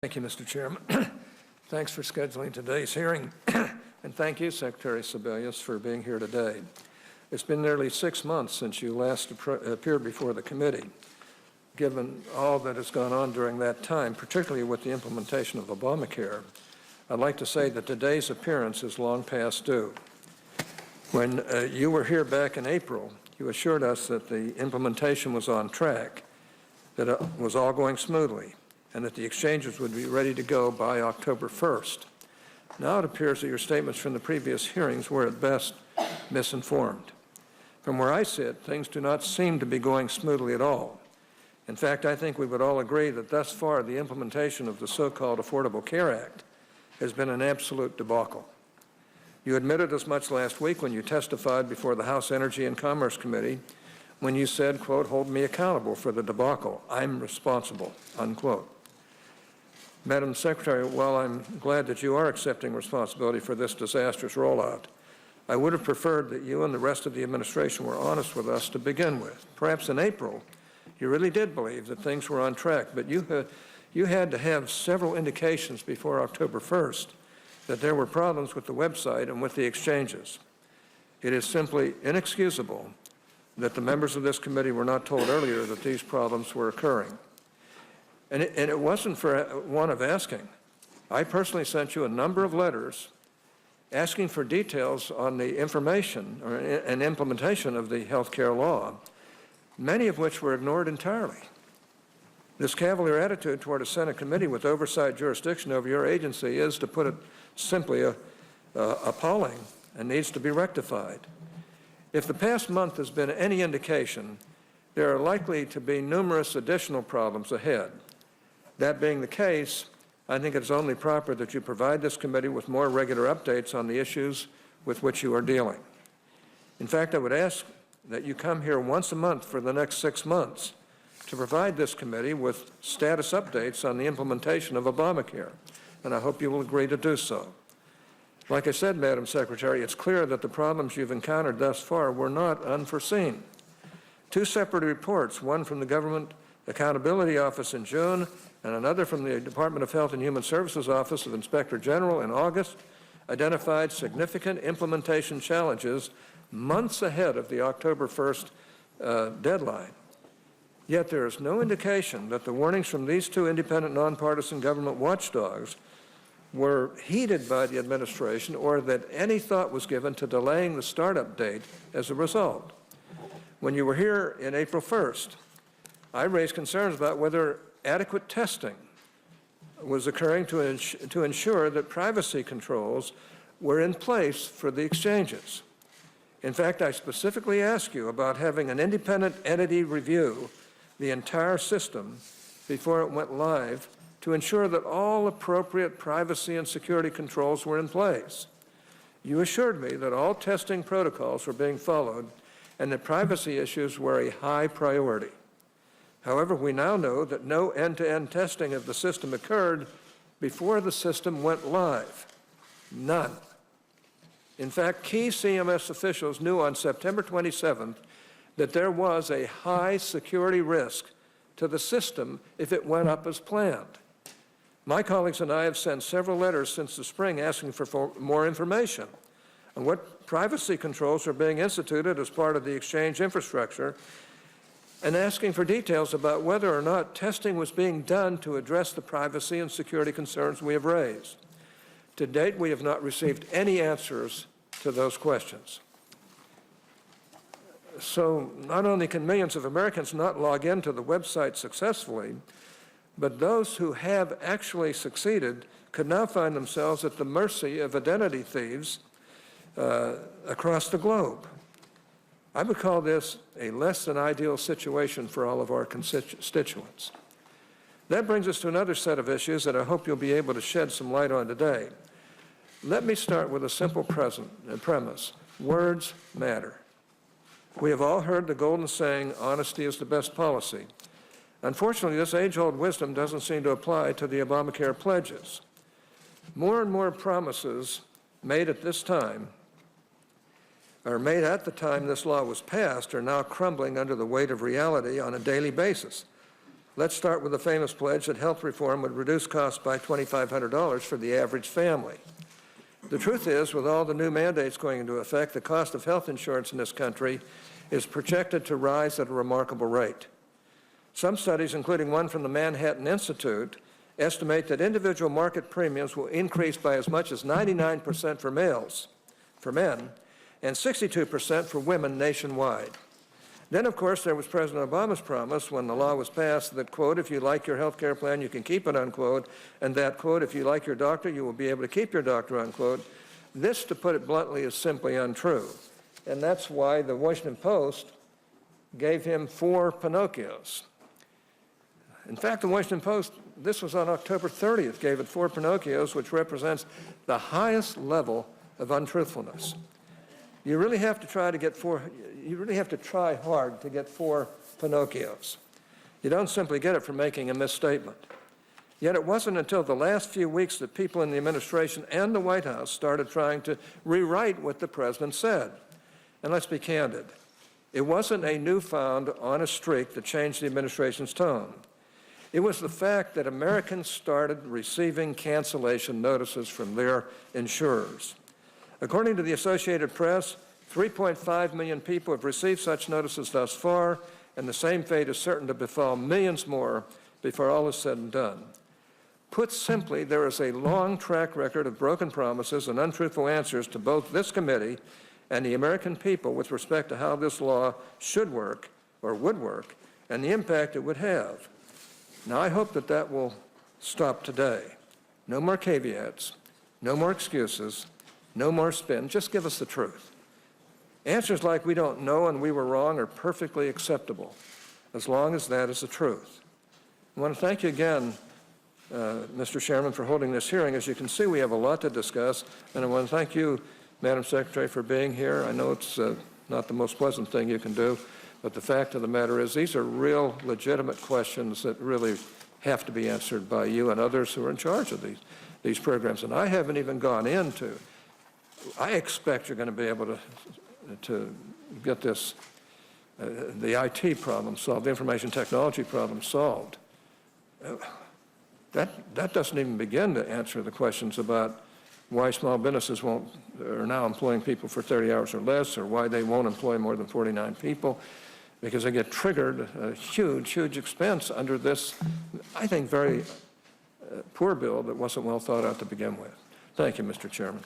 Thank you, Mr. Chairman. Thanks for scheduling today's hearing, and thank you, Secretary Sebelius, for being here today. It's been nearly 6 months since you last appeared before the committee. Given all that has gone on during that time, particularly with the implementation of Obamacare, I'd like to say that today's appearance is long past due. When you were here back in April, you assured us that the implementation was on track, that it was all going smoothly, and that the exchanges would be ready to go by October 1st. Now it appears that your statements from the previous hearings were at best misinformed. From where I sit, things do not seem to be going smoothly at all. In fact, I think we would all agree that thus far the implementation of the so-called Affordable Care Act has been an absolute debacle. You admitted as much last week when you testified before the House Energy and Commerce Committee when you said, quote, "Hold me accountable for the debacle. I'm responsible," unquote. Madam Secretary, while I'm glad that you are accepting responsibility for this disastrous rollout, I would have preferred that you and the rest of the administration were honest with us to begin with. Perhaps in April, you really did believe that things were on track, but you had to have several indications before October 1st that there were problems with the website and with the exchanges. It is simply inexcusable that the members of this committee were not told earlier that these problems were occurring. And it wasn't for one of asking. I personally sent you a number of letters asking for details on the information and implementation of the health care law, many of which were ignored entirely. This cavalier attitude toward a Senate committee with oversight jurisdiction over your agency is, to put it simply, appalling and needs to be rectified. If the past month has been any indication, there are likely to be numerous additional problems ahead. That being the case, I think it's only proper that you provide this committee with more regular updates on the issues with which you are dealing. In fact, I would ask that you come here once a month for the next 6 months to provide this committee with status updates on the implementation of Obamacare, and I hope you will agree to do so. Like I said, Madam Secretary, it's clear that the problems you've encountered thus far were not unforeseen. 2 separate reports, one from the Government Accountability Office in June and another from the Department of Health and Human Services Office of Inspector General in August, identified significant implementation challenges months ahead of the October 1st deadline. Yet there is no indication that the warnings from these 2 independent nonpartisan government watchdogs were heeded by the administration, or that any thought was given to delaying the startup date as a result. When you were here in April 1st, I raised concerns about whether adequate testing was occurring to ensure that privacy controls were in place for the exchanges. In fact, I specifically asked you about having an independent entity review the entire system before it went live to ensure that all appropriate privacy and security controls were in place. You assured me that all testing protocols were being followed and that privacy issues were a high priority. However, we now know that no end-to-end testing of the system occurred before the system went live. None. In fact, key CMS officials knew on September 27th that there was a high security risk to the system if it went up as planned. My colleagues and I have sent several letters since the spring asking for more information on what privacy controls are being instituted as part of the exchange infrastructure, and asking for details about whether or not testing was being done to address the privacy and security concerns we have raised. To date, we have not received any answers to those questions. So not only can millions of Americans not log into the website successfully, but those who have actually succeeded could now find themselves at the mercy of identity thieves across the globe. I would call this a less than ideal situation for all of our constituents. That brings us to another set of issues that I hope you'll be able to shed some light on today. Let me start with a simple premise. Words matter. We have all heard the golden saying, honesty is the best policy. Unfortunately, this age-old wisdom doesn't seem to apply to the Obamacare pledges. More and more promises made at this time, or made at the time this law was passed, are now crumbling under the weight of reality on a daily basis. Let's start with the famous pledge that health reform would reduce costs by $2,500 for the average family. The truth is, with all the new mandates going into effect, the cost of health insurance in this country is projected to rise at a remarkable rate. Some studies, including one from the Manhattan Institute, estimate that individual market premiums will increase by as much as 99% for men, and 62% for women nationwide. Then, of course, there was President Obama's promise when the law was passed that, quote, if you like your health care plan, you can keep it, unquote, and that, quote, if you like your doctor, you will be able to keep your doctor, unquote. This, to put it bluntly, is simply untrue. And that's why the Washington Post gave him 4 Pinocchios. In fact, the Washington Post, this was on October 30th, gave it 4 Pinocchios, which represents the highest level of untruthfulness. You really have to try hard to get 4 Pinocchios. You don't simply get it from making a misstatement. Yet it wasn't until the last few weeks that people in the administration and the White House started trying to rewrite what the president said. And let's be candid. It wasn't a newfound honest streak that changed the administration's tone. It was the fact that Americans started receiving cancellation notices from their insurers. According to the Associated Press, 3.5 million people have received such notices thus far, and the same fate is certain to befall millions more before all is said and done. Put simply, there is a long track record of broken promises and untruthful answers to both this committee and the American people with respect to how this law should work, or would work, and the impact it would have. Now, I hope that will stop today. No more caveats, no more excuses, no more spin. Just give us the truth. Answers like we don't know and we were wrong are perfectly acceptable, as long as that is the truth. I want to thank you again, Mr. Chairman, for holding this hearing. As you can see, we have a lot to discuss, and I want to thank you, Madam Secretary, for being here. I know it's not the most pleasant thing you can do, but the fact of the matter is these are real, legitimate questions that really have to be answered by you and others who are in charge of these programs. And I haven't even gone into, I expect you're going to be able to get this, the IT problem solved, the information technology problem solved. That doesn't even begin to answer the questions about why small businesses are now employing people for 30 hours or less, or why they won't employ more than 49 people, because they get triggered a huge, huge expense under this, I think, very poor bill that wasn't well thought out to begin with. Thank you, Mr. Chairman.